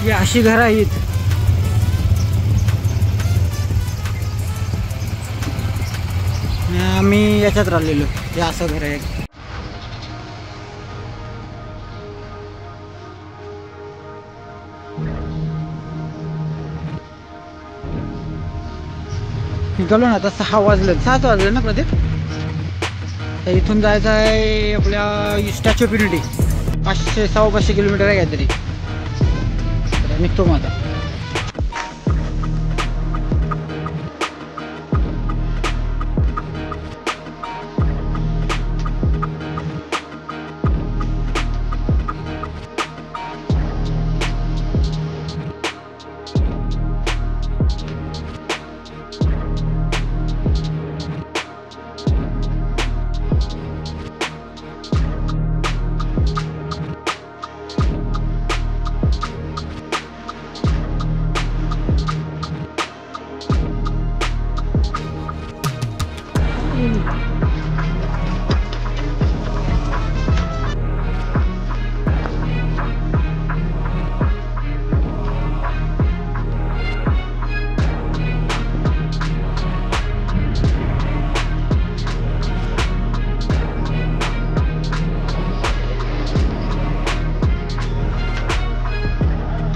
ही अशी घरं आहेत. आम्ही याच्यात राहिलेलो. हे असं घर आहे. निघालो ना आता 6 वाजले. 7 वाजले ना प्रदीप. तर इथून जायचं आहे आपल्या स्टॅच्यू ऑफ युनिटी. 500-550 किलोमीटर आहे काहीतरी. निघतो मग आता.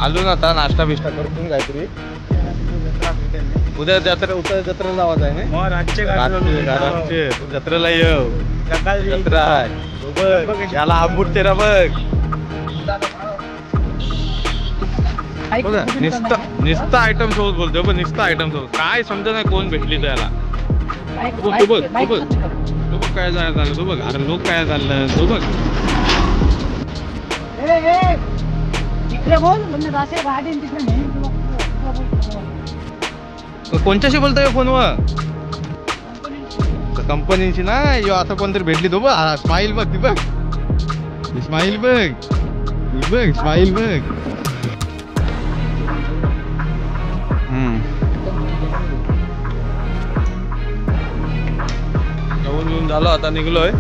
आलो ना आता. नाश्ता बिष्टा करतून काहीतरी. उद्या जत्रेला जावायचं आहे ना. रातचे जत्रेला येऊ. जत्रा आहे याला आंबूट तेरा बघ. निस्ता आयटम सोबत बोलतोय बघ. निस्ता आयटम सोबत काय समजा नाही कोण भेटली त्याला. तू बघ काय झालं. तू बघ अरे लोक काय झालं. तू बघ कोणच्याशी बोलतोय फोनवर. कंपनीची ना. यो आता कोणतरी भेटली. तो बघ स्माईल बघ. ती बघ स्माईल बघ. स्माईल बघ. जेवून झालो आता निघलोय.